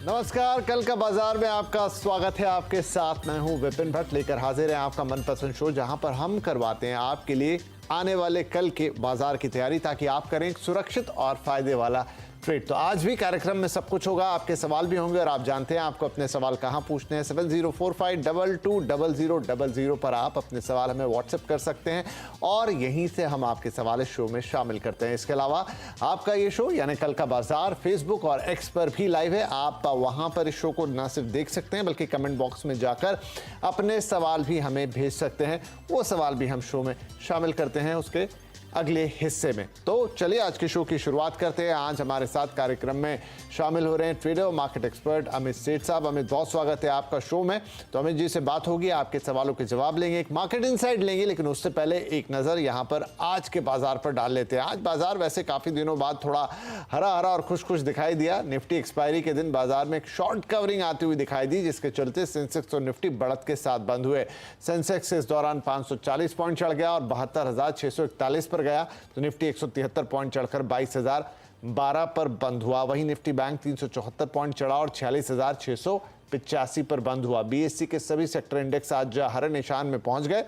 नमस्कार, कल का बाजार में आपका स्वागत है। आपके साथ मैं हूं विपिन भट्ट, लेकर हाजिर है आपका मनपसंद शो, जहां पर हम करवाते हैं आपके लिए आने वाले कल के बाजार की तैयारी, ताकि आप करें एक सुरक्षित और फायदे वाला ट्रेड। तो आज भी कार्यक्रम में सब कुछ होगा, आपके सवाल भी होंगे और आप जानते हैं आपको अपने सवाल कहां पूछने हैं। 7045220000 पर आप अपने सवाल हमें व्हाट्सएप कर सकते हैं और यहीं से हम आपके सवाल इस शो में शामिल करते हैं। इसके अलावा आपका ये शो यानी कल का बाजार फेसबुक और एक्स पर भी लाइव है। आप वहां पर इस शो को न सिर्फ देख सकते हैं बल्कि कमेंट बॉक्स में जाकर अपने सवाल भी हमें भेज सकते हैं। वो सवाल भी हम शो में शामिल करते हैं उसके अगले हिस्से में। तो चलिए आज के शो की शुरुआत करते हैं। आज हमारे साथ कार्यक्रम में शामिल हो रहे हैं ट्रेडर और मार्केट एक्सपर्ट अमित सेठ साहब। अमित, बहुत स्वागत है आपका शो में। तो अमित जी से बात होगी, आपके सवालों के जवाब लेंगे, एक मार्केट इनसाइट लेंगे, लेकिन उससे पहले एक नज़र यहाँ पर आज के बाजार पर डाल लेते हैं। आज बाजार वैसे काफ़ी दिनों बाद थोड़ा हरा हरा और खुश खुश दिखाई दिया। निफ्टी एक्सपायरी के दिन बाजार में एक शॉर्ट कवरिंग आती हुई दिखाई दी, जिसके चलते सेंसेक्स और निफ्टी बढ़त के साथ बंद हुए। सेंसेक्स इस दौरान 540 पॉइंट चढ़ गया और 72,641 पर गया, तो निफ्टी 173 पॉइंट चढ़कर 22,012 पर बंद हुआ। वहीं निफ्टी बैंक 374 पॉइंट चढ़ा और 46,685 पर बंद हुआ। बीएससी के सभी सेक्टर इंडेक्स आज हरे निशान में पहुंच गए।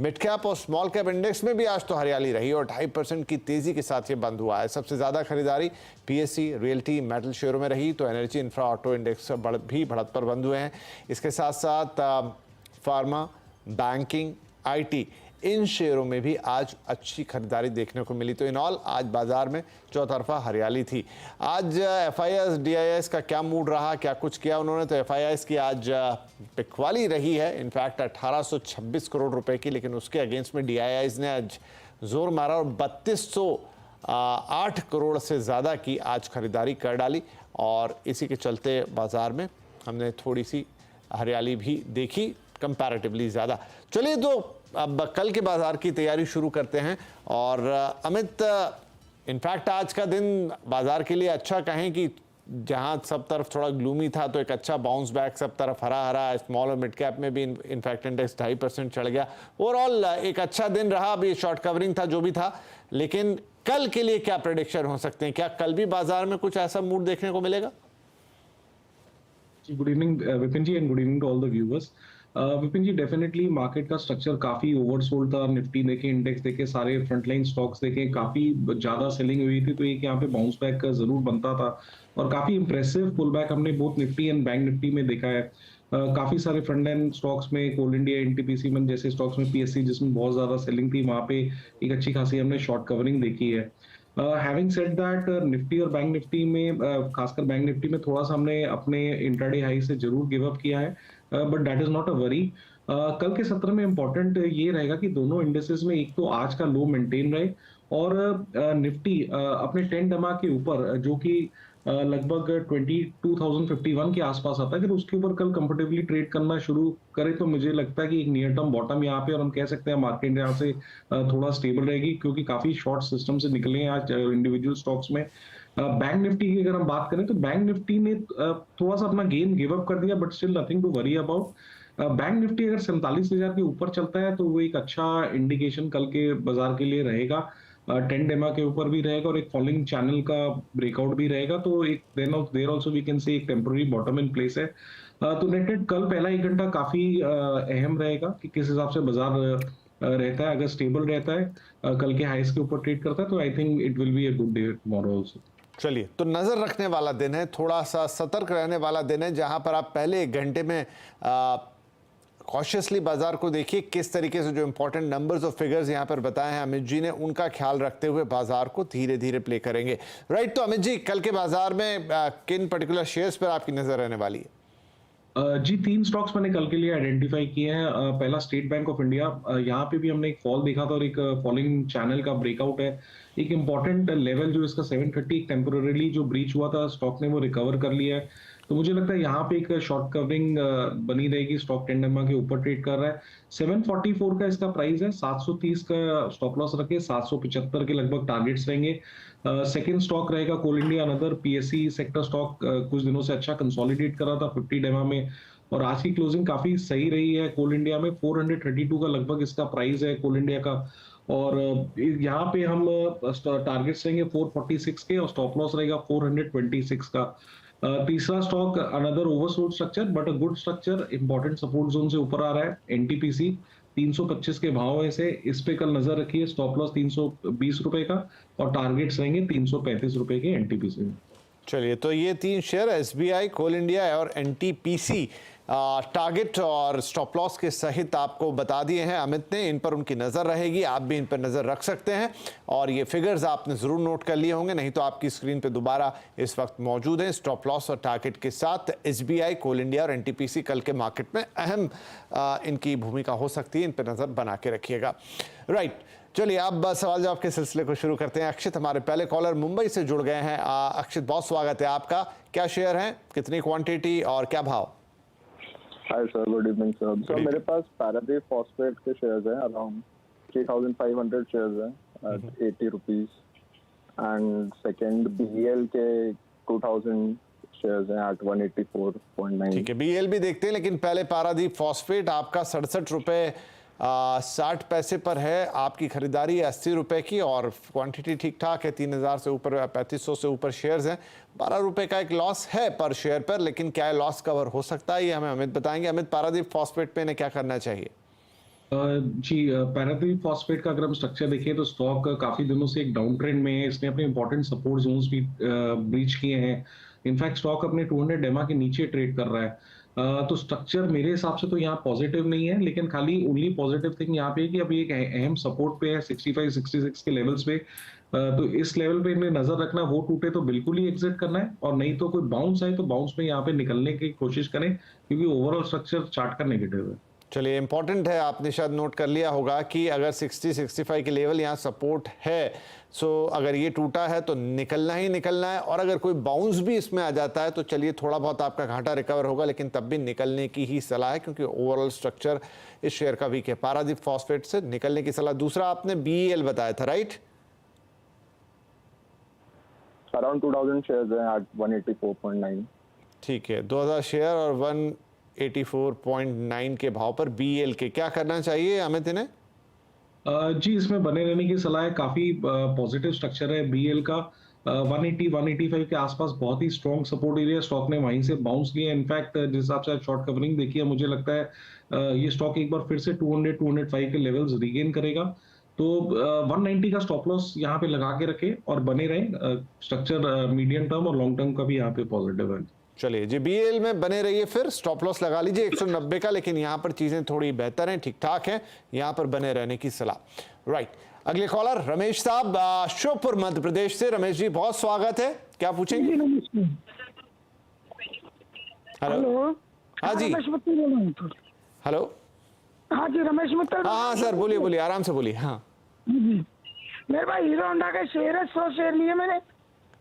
मिड कैप और स्मॉल कैप इंडेक्स में भी आज तो हरियाली रही और 2.5% की तेजी के साथ ये बंद हुआ है। सबसे ज्यादा खरीदारी पीएससी, रियल्टी, मेटल शेयरों में रही, तो एनर्जी, इंफ्रा, ऑटो इंडेक्स भी बढ़त पर बंद हुए हैं। इसके साथ साथ फार्मा, बैंकिंग, आईटी, इन शेयरों में भी आज अच्छी खरीदारी देखने को मिली। तो इन ऑल आज बाजार में चौतरफा हरियाली थी। आज एफआईआईएस डीआईएस का क्या मूड रहा, क्या कुछ किया उन्होंने, तो एफआईआईएस की आज बिकवाली रही है, इनफैक्ट 1826 करोड़ रुपए की, लेकिन उसके अगेंस्ट में डीआईआईएस ने आज जोर मारा और 3208 करोड़ से ज़्यादा की आज खरीदारी कर डाली। और इसी के चलते बाजार में हमने थोड़ी सी हरियाली भी देखी, कंपैरेटिवली ज़्यादा। चलिए तो अब कल के बाजार की तैयारी शुरू करते हैं। और अमित, इनफैक्ट आज का दिन बाजार के लिए अच्छा कहें कि जहां सब तरफ थोड़ा ग्लूमी था, तो एक अच्छा बाउंस बैक, सब तरफ हरा हरा। स्मॉल और मिड कैप में भी इनफैक्ट इंडेक्स 2.5% चढ़ गया। ओवरऑल एक अच्छा दिन रहा। अभी शॉर्ट कवरिंग था जो भी था, लेकिन कल के लिए क्या प्रेडिक्शन हो सकते हैं? क्या कल भी बाजार में कुछ ऐसा मूड देखने को मिलेगा? Good evening Vipin ji, and good evening to all the viewers. Vipin ji, definitely market का स्ट्रक्चर काफी ओवरसोल्ड था। निफ्टी देखे, इंडेक्स देखे, सारे फ्रंटलाइन स्टॉक्स देखे, काफी ज्यादा सेलिंग हुई थी, तो एक यहाँ पे बाउंस बैक जरूर बनता था और काफी इंप्रेसिव पुल बैक हमने both Nifty and bank Nifty में देखा है। काफी सारे फ्रंटलाइन स्टॉक्स में, कोल इंडिया, एनटीपीसी में जैसे स्टॉक्स में, पीएससी जिसमें बहुत ज्यादा सेलिंग थी, वहां पे एक अच्छी खासी हमने शॉर्ट कवरिंग देखी है। हैविंग सेड दैट, निफ्टी और बैंक निफ्टी में, खासकर बैंक निफ्टी में थोड़ा सा हमने अपने इंट्राडे हाई से जरूर गिव अप किया है, but that is not a worry. कल के सत्र में इंपॉर्टेंट ये रहेगा कि दोनों इंडेसेस में एक तो आज का लो मेंटेन रहे और निफ्टी अपने 10 डमा के ऊपर, जो कि लगभग 22,051 के आसपास आता है, अगर उसके ऊपर कल कंफर्टेबली ट्रेड करना शुरू करे तो मुझे लगता है कि एक नियर टर्म बॉटम यहाँ पे, और हम कह सकते हैं मार्केट यहाँ से थोड़ा स्टेबल रहेगी, क्योंकि काफी शॉर्ट सिस्टम से निकले हैं आज इंडिविजुअल स्टॉक्स में। बैंक निफ्टी की अगर हम बात करें तो बैंक निफ्टी ने थोड़ा सा अपना गेन गिव अप कर दिया, but still nothing to worry about. Bank Nifty अगर 47,000 के ऊपर चलता है तो वो एक अच्छा इंडिकेशन कल के बाजार के लिए रहेगा। 10 डेमा के ऊपर भी रहेगा और एक फॉलोइंग चैनल का ब्रेकआउट भी रहेगा, तो एक there also we can say एक टेम्पररी बॉटम इन प्लेस है। तो नेट कल पहला 1 घंटा काफी अहम रहेगा कि किस हिसाब से बाजार रहता है। अगर स्टेबल रहता है, कल के हाईस के ऊपर ट्रेड करता है, तो I think it will be a good day tomorrow also. चलिए, तो नजर रखने वाला दिन है, थोड़ा सा सतर्क रहने वाला दिन है, जहां पर आप पहले 1 घंटे में कॉशियसली बाजार को देखिए, किस तरीके से जो इंपॉर्टेंट नंबर्स और फिगर्स यहां पर बताए हैं अमित जी ने, उनका ख्याल रखते हुए बाजार को धीरे धीरे प्ले करेंगे। राइट, तो अमित जी, कल के बाजार में किन पर्टिकुलर शेयर्स पर आपकी नजर रहने वाली है? जी, 3 स्टॉक्स मैंने कल के लिए आइडेंटिफाई किए हैं। पहला स्टेट बैंक ऑफ इंडिया, यहाँ पे भी हमने एक फॉल देखा था और एक फॉलिंग चैनल का ब्रेकआउट है। एक इंपॉर्टेंट लेवल जो इसका 730 टेम्पोररीली जो ब्रीच हुआ था, स्टॉक ने वो रिकवर कर लिया है, तो मुझे लगता है यहाँ पे एक शॉर्ट कवरिंग बनी रहेगी। स्टॉक 10 डमा के ऊपर ट्रेड कर रहा है। 744 का इसका प्राइस है, 730 का स्टॉप लॉस रखे, 775 के लगभग टारगेट्स रहेंगे। सेकंड स्टॉक रहेगा coal India, another PSC sector stock, कुछ दिनों से अच्छा कंसोलिडेट कर रहा था 50 डेमा में, और आज की क्लोजिंग काफी सही रही है कोल इंडिया में। 432 का लगभग इसका प्राइस है कोल इंडिया का, और यहाँ पे हम टारगेट्स रहेंगे 446 के और स्टॉप लॉस रहेगा 426 का। तीसरा stock another oversold structure but a good structure, important support zone से ऊपर आ रहा है। एनटीपीसी 325 के भाव है, इस पे कल नजर रखिए। स्टॉप लॉस 320 रुपए का और टारगेट्स रहेंगे 335 रुपए के एनटीपीसी में। चलिए, तो ये 3 शेयर एसबीआई, कोल इंडिया और एनटीपीसी टारगेट और स्टॉप लॉस के सहित आपको बता दिए हैं अमित ने। इन पर उनकी नज़र रहेगी, आप भी इन पर नज़र रख सकते हैं और ये फिगर्स आपने ज़रूर नोट कर लिए होंगे, नहीं तो आपकी स्क्रीन पे दोबारा इस वक्त मौजूद हैं स्टॉप लॉस और टारगेट के साथ। एसबीआई, कोल इंडिया और एनटीपीसी कल के मार्केट में अहम इनकी भूमिका हो सकती है, इन पर नज़र बना के रखिएगा। राइट, चलिए अब सवाल जवाब के सिलसिले को शुरू करते हैं। अक्षित हमारे पहले कॉलर मुंबई से जुड़ गए हैं। अक्षित, बहुत स्वागत है आपका। क्या शेयर है, कितनी क्वांटिटी और क्या भाव? Hi sir, good evening sir. Sir मेरे पास पैराडीज फॉस्फेट के शेयर्स हैं, अराउंड 3500 शेयर्स हैं at 80 rupees. And second BL के 2000 शेयर्स हैं एट 184.9। ठीक है, बीएल भी देखते हैं, लेकिन पहले पारादीप फॉस्फेट आपका 67 रुपये 60 पैसे पर है। आपकी खरीदारी 80 रुपए की और क्वांटिटी ठीक ठाक है, 3000 से ऊपर 3500 से ऊपर शेयर्स हैं। 12 रुपए का एक लॉस है पर शेयर पर, लेकिन क्या लॉस कवर हो सकता है ये हमें अमित बताएंगे। अमित, पारादीप फॉस्फेट पे इन्हें क्या करना चाहिए? जी, पैराडीप फॉस्फेट का अगर हम स्ट्रक्चर देखें तो स्टॉक काफी दिनों से एक डाउन ट्रेंड में है। इसने अपने इंपॉर्टेंट सपोर्ट जोन्स भी ब्रीच किए हैं। इनफैक्ट स्टॉक अपने 200 डेमा के नीचे ट्रेड कर रहा है। तो स्ट्रक्चर मेरे हिसाब से तो यहाँ पॉजिटिव नहीं है, लेकिन खाली ओनली पॉजिटिव थिंग यहाँ पे है कि अभी एक अहम सपोर्ट पे है 65-66 के लेवल्स पे। तो इस लेवल पे इन्हें नजर रखना, वो टूटे तो बिल्कुल ही एग्जिट करना है, और नहीं तो कोई बाउंस आए तो बाउंस में यहाँ पे निकलने की कोशिश करें, क्योंकि ओवरऑल स्ट्रक्चर चार्ट का नेगेटिव है। चलिए, इंपॉर्टेंट है, आपने शायद नोट कर लिया होगा कि अगर 60-65 के लेवल यहाँ सपोर्ट है, सो अगर ये टूटा है तो निकलना ही निकलना है, और अगर कोई बाउंस भी इसमें आ जाता है तो चलिए थोड़ा बहुत आपका घाटा रिकवर होगा, लेकिन तब भी निकलने की ही सलाह है, क्योंकि ओवरऑल स्ट्रक्चर इस शेयर का वीक है। पारादीप फॉस्फेट से निकलने की सलाह। दूसरा आपने बीईएल बताया था, राइट? अराउंड 2000 शेयर्स हैं एट 184.9। ठीक है, 2000 शेयर और 184.9 के भाव पर बीएल के क्या करना चाहिए अमित इन्हें? जी, इसमें बने रहने की सलाह है। काफी पॉजिटिव स्ट्रक्चर है बीएल का। 180-185 के आसपास बहुत ही स्ट्रॉन्ग सपोर्ट एरिया, स्टॉक ने वहीं से बाउंस लिया। इनफैक्ट जिस हिसाब से शॉर्ट कवरिंग देखी है, मुझे लगता है ये स्टॉक एक बार फिर से 200-205 के लेवल्स रिगेन करेगा। तो 190 का स्टॉप लॉस यहाँ पे लगा के रखे और बने रहे। स्ट्रक्चर मीडियम टर्म और लॉन्ग टर्म का भी यहाँ पे पॉजिटिव है। चलिए जी, बीएल में बने रहिए, फिर स्टॉप लॉस लगा लीजिए 190 का, लेकिन यहाँ पर चीजें थोड़ी बेहतर हैं, ठीक ठाक हैं, यहाँ पर बने रहने की सलाह। राइट, अगले कॉलर रमेश साहब, श्योपुर मध्य प्रदेश से। रमेश जी, बहुत स्वागत है, क्या पूछेंगे? हेलो। हाँ जी, हेलो। हाँ जी, रमेश मित्तल। हाँ सर, बोलिए बोलिए, आराम से बोलिए। हाँ जी, मेरे पास हीरो होंडा के शेयर है, 100 शेयर लिए मैंने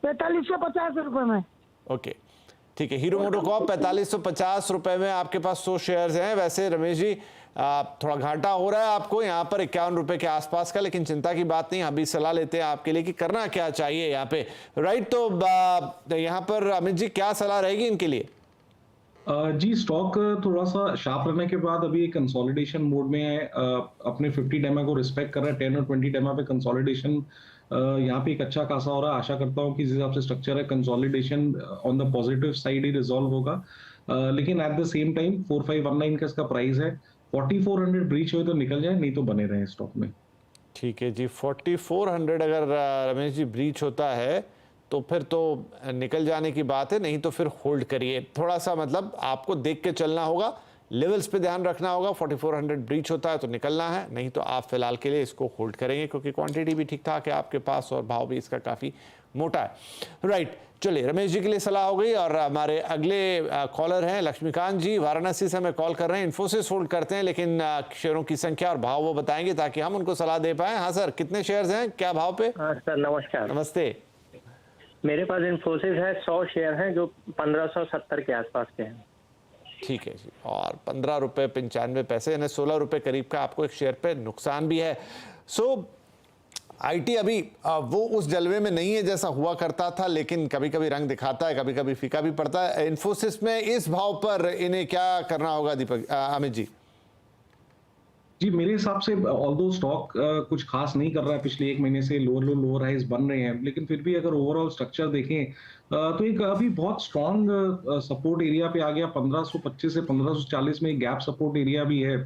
4550 रुपए में। ओके, ठीक है। हीरो मोटोकॉर्प 4550 रुपए में आपके पास 100 शेयर्स हैं। वैसे रमेश जी, थोड़ा घाटा हो रहा है आपको यहाँ पर 51 रुपए के आसपास का, लेकिन चिंता की बात नहीं, अभी सलाह लेते हैं आपके लिए कि करना क्या चाहिए यहाँ पे। राइट, तो यहाँ पर अमित जी क्या सलाह रहेगी इनके लिए? जी, स्टॉक थोड़ा सा शार्प रहने के बाद अभी एक कंसोलिडेशन मोड में है। अपने 50 डेमा को रिस्पेक्ट कर रहा है। 10 और 20 डेमा पे कंसोलिडेशन यहाँ पे एक अच्छा खासा हो रहा है। आशा करता हूँ कि जिस हिसाब से स्ट्रक्चर है, consolidation on the positive side he resolve होगा। लेकिन एट द सेम टाइम 4519 का इसका प्राइस है। 4400 ब्रीच हो तो निकल जाए, नहीं तो बने रहे स्टॉक में। ठीक है जी, 4400 अगर रमेश जी ब्रीच होता है तो फिर तो निकल जाने की बात है, नहीं तो फिर होल्ड करिए। थोड़ा सा मतलब आपको देख के चलना होगा, लेवल्स पे ध्यान रखना होगा। 4400 ब्रीच होता है तो निकलना है, नहीं तो आप फिलहाल के लिए इसको होल्ड करेंगे, क्योंकि क्वांटिटी भी ठीक ठाक है आपके पास और भाव भी इसका काफ़ी मोटा है। राइट, चलिए, रमेश जी के लिए सलाह हो गई। और हमारे अगले कॉलर हैं लक्ष्मीकांत जी, वाराणसी से हमें कॉल कर रहे हैं। इन्फोसिस होल्ड करते हैं, लेकिन शेयरों की संख्या और भाव वो बताएंगे ताकि हम उनको सलाह दे पाएं। हाँ सर, कितने शेयर्स हैं, क्या भाव पे? हाँ सर, नमस्कार। नमस्ते। मेरे पास इन्फोसिस है, 100 शेयर हैं जो 1570 के आसपास के हैं। ठीक है जी, और 15 रुपये 95 पैसे, यानी 16 रुपये करीब का आपको एक शेयर पे नुकसान भी है। सो आईटी अभी वो उस जलवे में नहीं है जैसा हुआ करता था, लेकिन कभी कभी रंग दिखाता है, कभी कभी फीका भी पड़ता है। इन्फोसिस में इस भाव पर इन्हें क्या करना होगा दीपक, अमित जी? जी, मेरे हिसाब से ऑल्दो स्टॉक कुछ खास नहीं कर रहा है, पिछले 1 महीने से लोअर लो लोअर हाइज बन रहे हैं, लेकिन फिर भी अगर ओवरऑल स्ट्रक्चर देखें तो एक अभी बहुत स्ट्रॉन्ग सपोर्ट एरिया पे आ गया। 1525 से 1540 में एक गैप सपोर्ट एरिया भी है,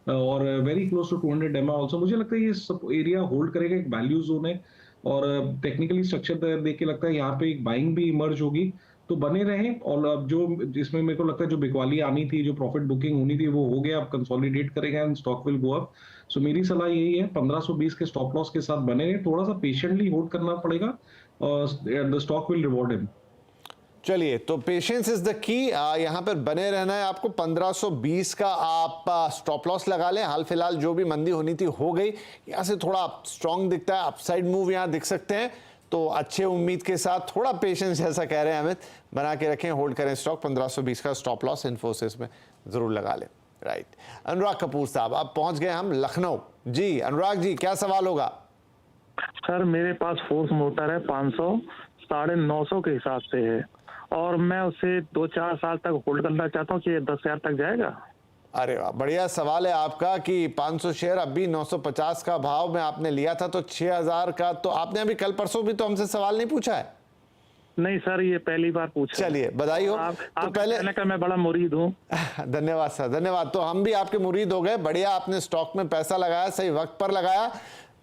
और very close to 200 EMA also. मुझे लगता है ये एरिया होल्ड करेगा, एक वैल्यू जोन है, और टेक्निकली स्ट्रक्चर देख के लगता है यहाँ पे एक बाइंग भी इमर्ज होगी, तो बने रहें। और अब जो जिसमें मेरे को लगता है जो बिकवाली आनी थी, जो प्रॉफिट बुकिंग होनी थी, वो हो गया। अब कंसोलिडेट करेगा and stock will go up. So मेरी सलाह यही है, 1520 के स्टॉप लॉस के साथ बने रहें, थोड़ा सा पेशेंटली होल्ड करना पड़ेगा, और the stock will reward him. चलिए, तो पेशेंस इज द की, यहाँ पर बने रहना है आपको। 1520 का आप स्टॉप लॉस लगा लें। हाल फिलहाल जो भी मंदी होनी थी हो गई, यहाँ से थोड़ा स्ट्रॉन्ग दिखता है, अपसाइड मूव यहाँ दिख सकते हैं, तो अच्छे उम्मीद के साथ थोड़ा पेशेंस जैसा कह रहे हैं अमित, बना के रखें, होल्ड करें स्टॉक। 1520 का स्टॉप लॉस इन्फोसिस में जरूर लगा लें। राइट, अनुराग कपूर साहब, अब पहुंच गए हम लखनऊ। जी अनुराग जी, क्या सवाल होगा? सर मेरे पास फोर्स मोटर है 500 950 के हिसाब से है, और मैं उसे 2-4 साल तक होल्ड करना चाहता हूँ कि 10,000 तक जाएगा। अरे वाह, बढ़िया सवाल है आपका कि 500 शेयर अभी 950 का भाव में आपने लिया था, तो 6,000 का। तो आपने अभी कल परसों भी तो हमसे सवाल नहीं पूछा है। नहीं सर, ये पहली बार पूछा। चलिए, बधाई हो। तो पहले का मैं बड़ा मुरीद हूँ। धन्यवाद सर, धन्यवाद। तो हम भी आपके मुरीद हो गए। बढ़िया, आपने स्टॉक में पैसा लगाया, सही वक्त पर लगाया।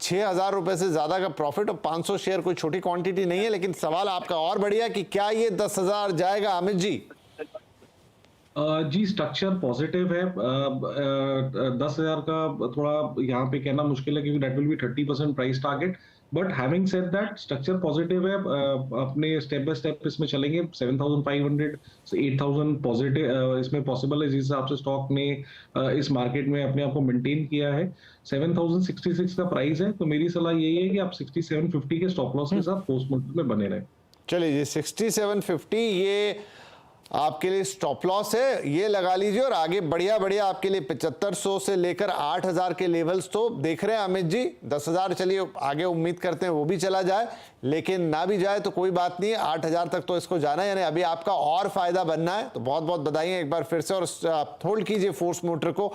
6,000 रुपए से ज्यादा का प्रॉफिट, और 500 शेयर कोई छोटी क्वांटिटी नहीं है। लेकिन सवाल आपका और बढ़िया कि क्या ये 10,000 जाएगा अमित जी? जी, स्ट्रक्चर पॉजिटिव है। 10,000 का थोड़ा यहाँ पे कहना मुश्किल है, क्योंकि that will be 30% price target. But having said that, structure positive है। अपने स्टेप बाय स्टेप इसमें चलेंगे। 7,500 से 8,000 पॉजिटिव इसमें पॉसिबल है, जिस हिसाब से स्टॉक ने इस मार्केट में अपने आप को मेंटेन किया है। 7,066 का प्राइस है, तो मेरी सलाह यही है कि आप 6750 के स्टॉप लॉस के साथ पोस्ट मार्केट में बने रहें। चलिए जी, 6750 ये आपके लिए स्टॉप लॉस है, ये लगा लीजिए। और आगे बढ़िया बढ़िया आपके लिए 7500 से लेकर 8,000 के लेवल्स तो देख रहे हैं अमित जी। 10,000 चलिए आगे उम्मीद करते हैं वो भी चला जाए, लेकिन ना भी जाए तो कोई बात नहीं है, 8,000 तक तो इसको जाना है। यानी अभी आपका और फायदा बनना है, तो बहुत बहुत बधाई एक बार फिर से। और होल्ड कीजिए फोर्स मोटर को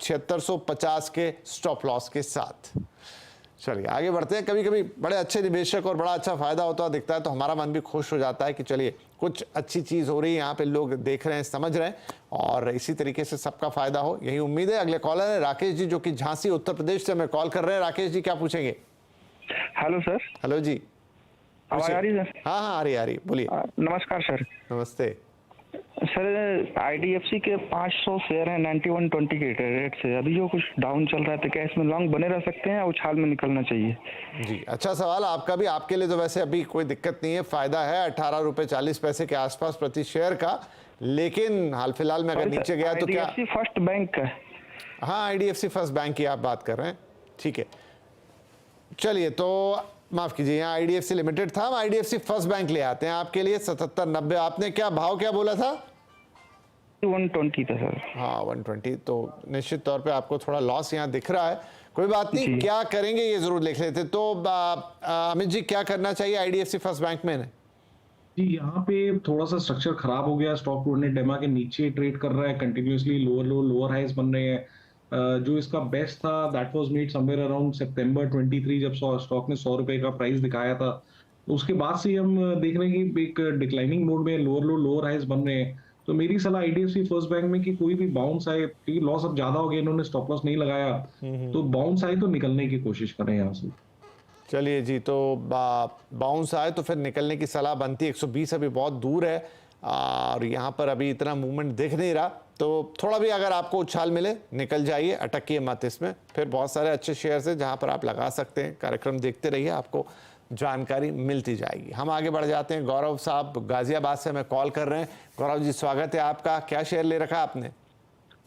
7650 के स्टॉप लॉस के साथ। चलिए आगे बढ़ते हैं। कभी कभी बड़े अच्छे निवेशक और बड़ा अच्छा फायदा होता दिखता है, तो हमारा मन भी खुश हो जाता है कि चलिए कुछ अच्छी चीज़ हो रही है, यहाँ पे लोग देख रहे हैं, समझ रहे हैं, और इसी तरीके से सबका फायदा हो, यही उम्मीद है। अगले कॉलर है राकेश जी, जो कि झांसी उत्तर प्रदेश से हमें कॉल कर रहे हैं। राकेश जी, क्या पूछेंगे? Hello sir. हेलो जी, आवाज आ रही है सर? हाँ हाँ, आ रही, बोलिए। नमस्कार सर। नमस्ते सर, आईडीएफसी के 500 शेयर हैं 9120 के रेट से, अभी जो कुछ डाउन चल रहा है, तो क्या इसमें लॉन्ग बने रह सकते हैं या उछाल में निकलना चाहिए? जी, अच्छा सवाल आपका भी। आपके लिए तो वैसे अभी कोई दिक्कत नहीं है, फायदा है 18 रुपए 40 पैसे के आसपास प्रति शेयर का, लेकिन हाल फिलहाल में अगर नीचे गया तो क्या? आईडीएफसी फर्स्ट बैंक का? हाँ, आईडीएफसी फर्स्ट बैंक की आप बात कर रहे हैं, ठीक है। चलिए, तो माफ कीजिए, यहाँ आईडीएफसी लिमिटेड था, हम आईडीएफसी फर्स्ट बैंक ले आते हैं आपके लिए। 7790 आपने क्या भाव क्या बोला था? 120 था सर। हाँ 120, तो निश्चित तौर पे आपको थोड़ा लॉस यहाँ दिख रहा है, कोई बात नहीं, क्या करेंगे ये जरूर लिख लेते। तो अमित जी, क्या करना चाहिए आईडीएफसी फर्स्ट बैंक में? जी, यहाँ पे थोड़ा सा स्ट्रक्चर खराब हो गया। स्टॉक 200 EMA के नीचे ट्रेड कर रहा है, continuously lower low lower highs बन रहे हैं। जो इसका बेस्ट था that was made somewhere around सितंबर 23, जब स्टॉक ने 100 रुपए का प्राइस दिखाया था। तो उसके बाद से हम देख रहे हैं कि एक डिक्लाइनिंग मोड में लोअर लो लोअर हाइज बन रहे हैं। तो मेरी सलाह आईडीएफसी फर्स्ट बैंक में कि कोई भी बाउंस आए, क्योंकि लॉस अब ज्यादा हो गया, इन्होंने स्टॉप लॉस नहीं लगाया, तो बाउंस आए तो निकलने की कोशिश करें यहाँ से। चलिए जी, तो बाउंस आए तो फिर निकलने की सलाह बनती है। 120 अभी बहुत दूर है, और यहाँ पर अभी इतना मूवमेंट दिख नहीं रहा, तो थोड़ा भी अगर आपको उछाल मिले निकल जाइए, अटकिए मत इसमें। फिर बहुत सारे अच्छे शेयर्स हैं जहाँ पर आप लगा सकते हैं। कार्यक्रम देखते रहिए, आपको जानकारी मिलती जाएगी। हम आगे बढ़ जाते हैं। गौरव साहब गाजियाबाद से हमें कॉल कर रहे हैं। गौरव जी, स्वागत है आपका। क्या शेयर ले रखा आपने?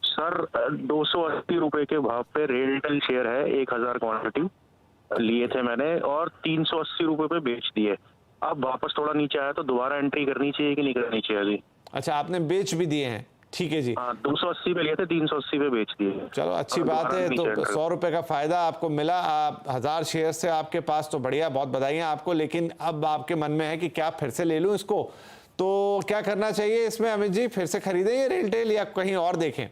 सर 280 रुपए के भाव पे रेलटेल शेयर है, 1000 क्वांटिटी लिए थे मैंने, और 380 रुपए पे बेच दिए। अब वापस थोड़ा नीचे आया तो दोबारा एंट्री करनी चाहिए कि नहीं करनी चाहिए अभी? अच्छा, आपने बेच भी दिए हैं, ठीक है जी। हाँ, 280 पे लिए थे, 380 पे बेच दिए। चलो अच्छी बात है। तो 100 रुपए का फायदा आपको मिला। 1000 शेयर से आपके पास, तो बढ़िया, बहुत बधाइयाँ आपको। लेकिन अब आपके मन में है कि क्या फिर से ले लूँ इसको, तो क्या करना चाहिए इसमें अमित जी? फिर से खरीदें ये रेलटेल या कहीं और देखें?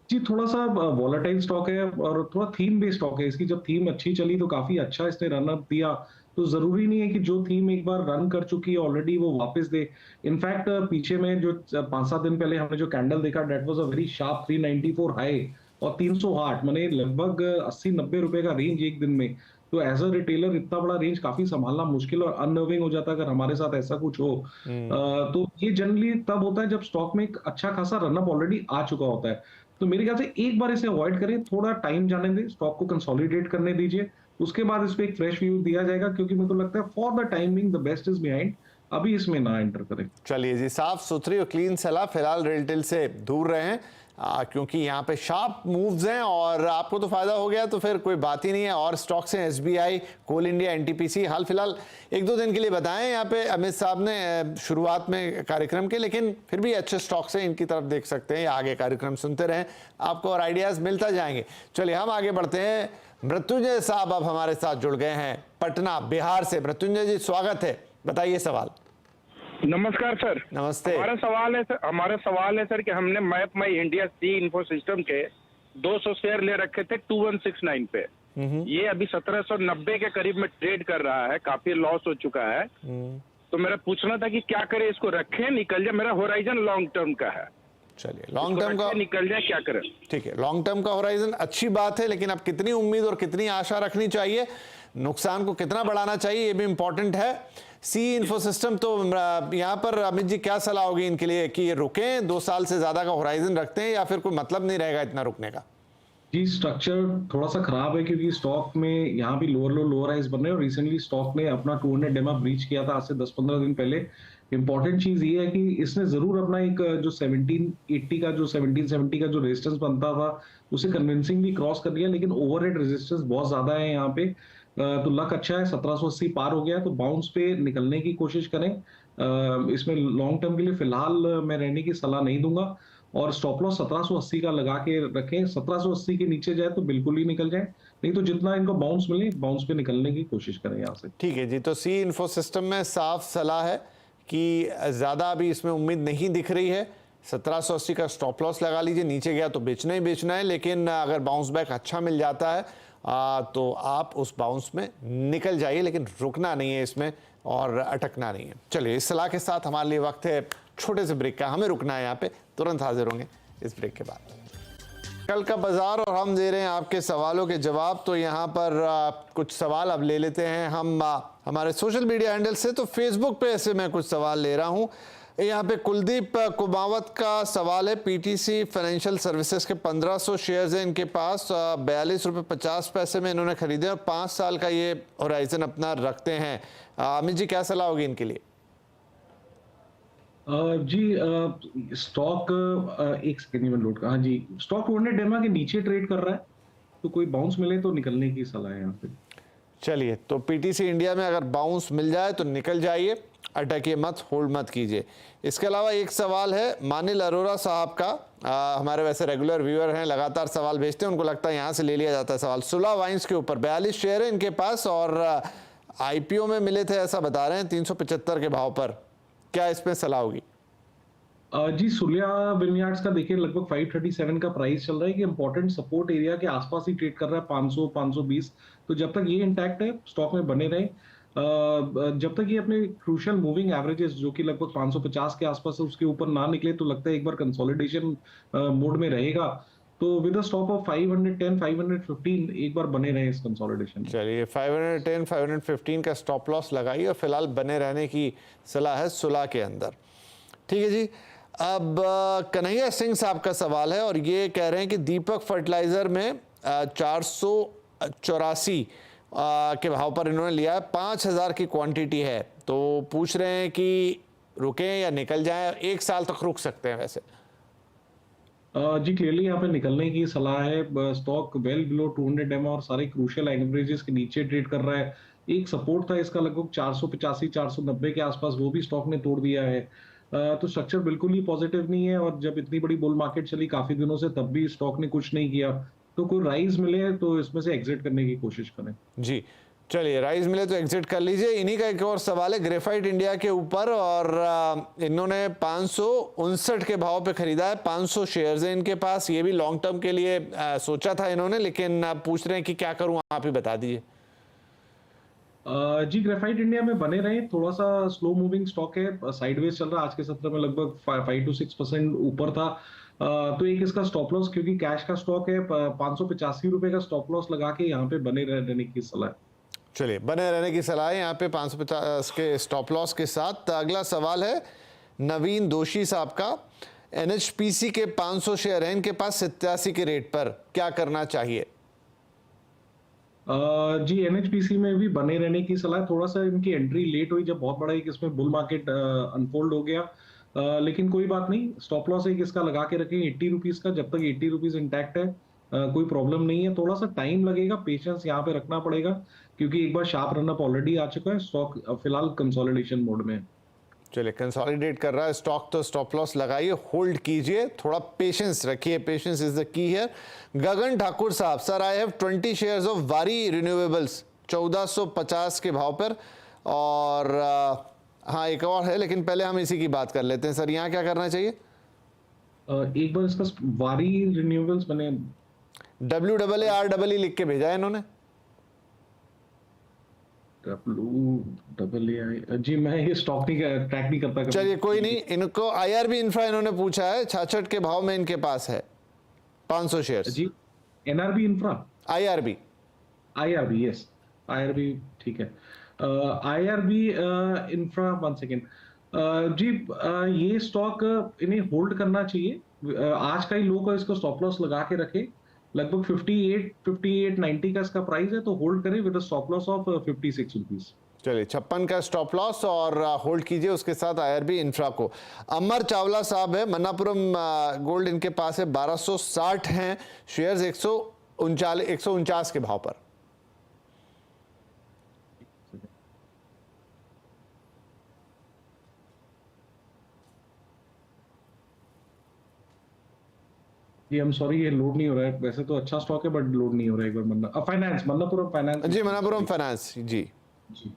जी, थोड़ा-सा वॉलेटाइल स्टॉक है और थोड़ा थीम बेस्ड स्टॉक है। इसकी जब थीम अच्छी चली तो काफ़ी अच्छा इसने रन अप दिया। तो ज़रूरी नहीं है कि जो थीम एक बार रन कर चुकी है ऑलरेडी वो वापस दे। इनफैक्ट पीछे में जो 5-7 दिन पहले हमने जो कैंडल देखा that was a very sharp 394 high और 308 माने लगभग 80-90 रुपए का रेंज एक दिन में। तो एज़ अ रिटेलर इतना बड़ा रेंज काफ़ी सँभालना मुश्किल और अननर्विंग हो जाता है अगर हमारे साथ ऐसा कुछ हो। तो ये जनरली तब होता है जब स्टॉक में एक अच्छा खासा रन अप ऑलरेडी आ चुका होता है। तो मेरे ख्याल से एक बार इसे अवॉइड करें, थोड़ा टाइम जाने दें, स्टॉक को कंसोलिडेट करने दीजिए, उसके बाद इस पे एक फ्रेश व्यू दिया जाएगा क्योंकि मेरे को लगता है for the time being the best is behind, अभी इसमें ना एंटर करें। चलिए जी, साफ सुथरी और क्लीन सलाह, फिलहाल रिटेल से दूर रहें क्योंकि यहाँ पे शार्प मूव्स हैं और आपको तो फायदा हो गया तो फिर कोई बात ही नहीं है। और स्टॉक्स हैं SBI, कोल इंडिया, NTPC, हाल फिलहाल 1-2 दिन के लिए बताएं यहाँ पे अमित साहब ने शुरुआत में कार्यक्रम के, लेकिन फिर भी अच्छे स्टॉक्स हैं, इनकी तरफ देख सकते हैं। आगे कार्यक्रम सुनते रहें, आपको और आइडियाज मिलता जाएंगे। चलिए हम आगे बढ़ते हैं। मृत्युंजय साहब अब हमारे साथ जुड़ गए हैं पटना बिहार से। मृत्युंजय जी स्वागत है, बताइए सवाल। नमस्कार सर। नमस्ते। हमारा सवाल है सर कि हमने मैप माई इंडिया सी इन्फो सिस्टम के 200 शेयर ले रखे थे 2169 पे। ये अभी 1790 के करीब में ट्रेड कर रहा है, काफी लॉस हो चुका है। तो मेरा पूछना था कि क्या करें, इसको रखें, निकल जाए? मेरा होराइजन लॉन्ग टर्म का है। चलिए लॉन्ग टर्म का निकल जाए, क्या करें? ठीक है, लॉन्ग टर्म का होराइजन अच्छी बात है, लेकिन अब कितनी उम्मीद और कितनी आशा रखनी चाहिए, नुकसान को कितना बढ़ाना चाहिए, ये भी इंपॉर्टेंट है। सी इन्फो सिस्टम तो यहाँ पर अमित जी क्या सलाह होगी इनके लिए कि ये रुकें, 2 साल से ज्यादा का होराइजन रखते हैं या फिर कोई मतलब नहीं रहेगा इतना रुकने का? जी, स्ट्रक्चर थोड़ा सा खराब है क्योंकि स्टॉक में यहाँ भी लोअर लो लोअर हाइज बन रहे हैं और रिसेंटली स्टॉक ने अपना 200 डेमा ब्रीच किया था आज से 10-15 दिन पहले। इंपॉर्टेंट चीज ये है कि इसने जरूर अपना एक जो 1780 का जो 1770 का जो रेजिस्टेंस बनता था उसे कन्विंसिंगली क्रॉस कर लिया, लेकिन ओवरहेड रेजिस्टेंस बहुत ज्यादा है यहाँ पे। तो लक अच्छा है, 1780 पार हो गया, तो बाउंस पे निकलने की कोशिश करें। इसमें लॉन्ग टर्म के लिए फिलहाल मैं रहने की सलाह नहीं दूंगा और स्टॉप लॉस 1780 का लगा के रखें। 1780 के नीचे जाए तो बिल्कुल ही निकल जाए, नहीं तो जितना इनको बाउंस मिले बाउंस पे निकलने की कोशिश करें यहाँ से। ठीक है जी, तो सी इन्फो सिस्टम में साफ सलाह है कि ज़्यादा अभी इसमें उम्मीद नहीं दिख रही है। 1780 का स्टॉप लॉस लगा लीजिए, नीचे गया तो बेचना ही बेचना है, लेकिन अगर बाउंस बैक अच्छा मिल जाता है तो आप उस बाउंस में निकल जाइए, लेकिन रुकना नहीं है इसमें और अटकना नहीं है। चलिए इस सलाह के साथ हमारे लिए वक्त है छोटे से ब्रेक का, हमें रुकना है यहाँ पे, तुरंत हाजिर होंगे इस ब्रेक के बाद। कल का बाजार और हम दे रहे हैं आपके सवालों के जवाब। तो यहाँ पर कुछ सवाल अब ले लेते हैं हम हमारे सोशल मीडिया हैंडल से। तो फेसबुक पे ऐसे मैं कुछ सवाल ले रहा हूँ। यहाँ पे कुलदीप कुमावत का सवाल है, PTC फाइनेंशियल सर्विसेज के 1500 शेयर्स हैं इनके पास, 42 रुपये 50 पैसे में इन्होंने खरीदे और 5 साल का ये होराइजन अपना रखते हैं। अमित जी क्या सलाह होगी इनके लिए? जी स्टॉक एक सेकंड में लोड का, हाँ जी, स्टॉक 200 डेमा के नीचे ट्रेड कर रहा है, तो कोई बाउंस मिले तो निकलने की सलाह है यहाँ पे। चलिए, तो PTC इंडिया में अगर बाउंस मिल जाए तो निकल जाइए, अटकिए मत, होल्ड मत कीजिए। इसके अलावा एक सवाल है मानिल अरोरा साहब का, हमारे वैसे रेगुलर व्यूअर हैं, लगातार सवाल भेजते हैं, उनको लगता है यहाँ से ले लिया जाता है सवाल। सुला वाइन्स के ऊपर 42 शेयर है इनके पास और IPO में मिले थे ऐसा बता रहे हैं 375 के भाव पर, क्या इसमें सलाह होगी? जी, सुलिया विनयार्ड्स का देखिए लगभग 537 का प्राइस चल रहा है कि इंपॉर्टेंट सपोर्ट एरिया के आसपास ही ट्रेड कर रहा है, 500-520। तो जब तक ये इंटैक्ट है स्टॉक में बने रहे, जब तक ये अपने क्रूशियल मूविंग एवरेजेस जो कि लगभग 550 के आसपास है उसके ऊपर ना निकले तो लगता है एक बार कंसोलिडेशन मोड में रहेगा। तो विद अ स्टॉप ऑफ 510 515 एक बार बने रहे इस कंसोलिडेशन। चलिए 510 515 का स्टॉप लॉस लगाइए और फिलहाल बने रहने की सलाह है सुलह के अंदर। ठीक है जी, अब कन्हैया सिंह साहब का सवाल है और ये कह रहे हैं कि दीपक फर्टिलाइजर में 484 के भाव पर इन्होंने लिया है, 5000 की क्वांटिटी है, तो पूछ रहे हैं कि रुकें या निकल जाएं, 1 साल तक रुक सकते हैं वैसे। जी क्लियरली यहाँ पे निकलने की सलाह है। स्टॉक वेल बिलो 200 डेमा और सारे क्रूशियल एवरेजेस के नीचे ट्रेड कर रहा है। एक सपोर्ट था इसका लगभग 485 490 के आसपास, वो भी स्टॉक ने तोड़ दिया है। तो स्ट्रक्चर बिल्कुल ही पॉजिटिव नहीं है और जब इतनी बड़ी बुल मार्केट चली काफी दिनों से तब भी स्टॉक ने कुछ नहीं किया, तो कोई राइज मिले तो इसमें से एग्जिट करने की कोशिश करें। जी, चलिए, राइज मिले तो एग्जिट कर लीजिए। इन्हीं का एक और सवाल है ग्रेफाइट इंडिया के ऊपर, और इन्होंने 559 के भाव पे खरीदा है। 500 शेयर्स हैं इनके पास। ये भी लॉन्ग टर्म के लिए सोचा था इन्होंने, लेकिन पूछ रहे हैं कि क्या करूं, आप ही बता दीजिए। जी, ग्रेफाइट इंडिया में बने रहे। थोड़ा सा स्लो मूविंग स्टॉक है, साइडवेज चल रहा है। आज के सत्र में लगभग 5 to 6% ऊपर था। तो एक इसका स्टॉप लॉस, क्योंकि कैश का स्टॉक है, 585 रुपए का स्टॉप लॉस लगा के यहाँ पे बने रहने की सलाह है। चलिए, बने रहने की सलाह है यहाँ पे 550 के स्टॉप लॉस के साथ। अगला सवाल है नवीन दोषी साहब का। NHPC के 500 शेयर हैं इनके पास 87 के रेट पर, क्या करना चाहिए? जी, NHPC में भी बने रहने की सलाह है। थोड़ा सा इनकी एंट्री लेट हुई, जब बहुत बड़ा एक इसमें बुल मार्केट अनफोल्ड हो गया, लेकिन कोई बात नहीं। स्टॉप लॉस एक इसका लगा के रखें 80 रुपीज का। जब तक 80 रुपीज इंटैक्ट है, कोई प्रॉब्लम नहीं है। थोड़ा सा टाइम लगेगा, पेशेंस यहाँ पे रखना पड़ेगा, क्योंकि एक बार शार्प रन अप ऑलरेडी आ चुका है। स्टॉक फिलहाल कंसोलिडेशन मोड में है। चलिए, कंसोलिडेट कर रहा है स्टॉक, तो स्टॉप लॉस लगाइए, होल्ड कीजिए, थोड़ा पेशेंस रखिए। Patience is the key here. Gagan Thakur साहब, sir I have 20 shares of Waaree renewables 1450 के भाव पर, और हाँ एक और है, लेकिन पहले हम इसी की बात कर लेते हैं। सर यहाँ क्या करना चाहिए? एक बार इसका वारी रिन्यूएबल्स बने, WAAREE लिख के भेजा है इन्होंने। WAAI, जी मैं ये स्टॉक नहीं ट्रैक नहीं करता। चलिए कोई नहीं, इनको IRB इंफ्रा इन्होंने पूछा है, 66 के भाव में इनके पास है 500 शेयर्स। जी, NRB infra, IRB yes, IRB ठीक है। IRB इंफ्रा, 1 सेकेंड जी। ये स्टॉक इन्हें होल्ड करना चाहिए। आज का ही लो का इसको स्टॉप लॉस लगा के रखे। लगभग 58-90 का इसका प्राइस है, तो होल्ड करें with stop loss of 56 rupees. चलिए, 56 का स्टॉप लॉस और होल्ड कीजिए उसके साथ IRB इंफ्रा को। अमर चावला साहब है, मन्नापुरम गोल्ड इनके पास है, 1260 हैं शेयर्स 149 के भाव पर। जी, I'm सॉरी, ये लोड नहीं हो रहा है। वैसे तो अच्छा स्टॉक है, बट लोड नहीं हो रहा है। एक बार मन्नापुरम फाइनेंस जी, मन्नापुरम फाइनेंस जी जी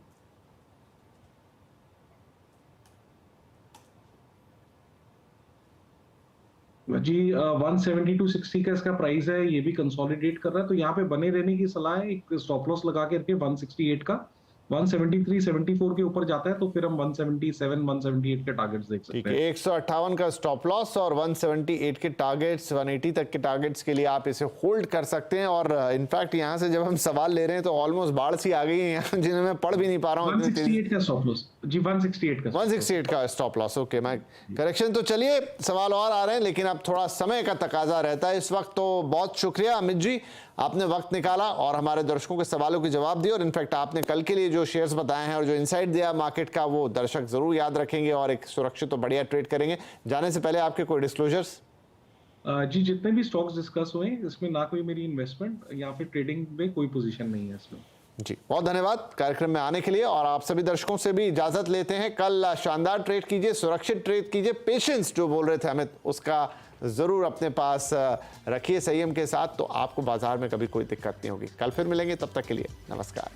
जी 170-60 का इसका प्राइस है। ये भी कंसोलिडेट कर रहा है, तो यहाँ पे बने रहने की सलाह है। एक स्टॉप लॉस लगा के रखे 168 का। 173-74 के ऊपर जाता है तो फिर हम 177-178 के टारगेट्स देख सकते हैं। 158 का स्टॉप लॉस और 178 के टारगेट्स, 180 तक के टारगेट्स के लिए आप इसे होल्ड कर सकते हैं। और इनफैक्ट यहाँ से जब हम सवाल ले रहे हैं तो ऑलमोस्ट बाढ़ सी आ गई है यहाँ, जिन्हें मैं पढ़ भी नहीं पा रहा हूँ। 168 का स्टॉप लॉस जी, 168 का स्टॉप लॉस। ओके, मैं करेक्शन। तो चलिए, सवाल और आ रहे हैं, लेकिन अब थोड़ा समय का तकाजा रहता है इस वक्त। तो बहुत शुक्रिया अमित जी, आपने वक्त निकाला और हमारे दर्शकों के सवालों के जवाब दिए। और इनफैक्ट आपने कल के लिए जो शेयर्स बताए हैं और जो इनसाइट दिया मार्केट का, वो दर्शक जरूर याद रखेंगे और एक सुरक्षित तो बढ़िया ट्रेड करेंगे। जाने से पहले आपके कोई डिस्क्लोजर्स? जी, जितने भी स्टॉक्स डिस्कस हुए इसमें ना कोई मेरी इन्वेस्टमेंट या फिर ट्रेडिंग में कोई पोजीशन नहीं है इसमें। जी, बहुत धन्यवाद कार्यक्रम में आने के लिए। और आप सभी दर्शकों से भी इजाजत लेते हैं। कल शानदार ट्रेड कीजिए, सुरक्षित ट्रेड कीजिए, पेशेंस जो बोल रहे थे अमित, उसका जरूर अपने पास रखिए संयम के साथ, तो आपको बाजार में कभी कोई दिक्कत नहीं होगी। कल फिर मिलेंगे, तब तक के लिए नमस्कार।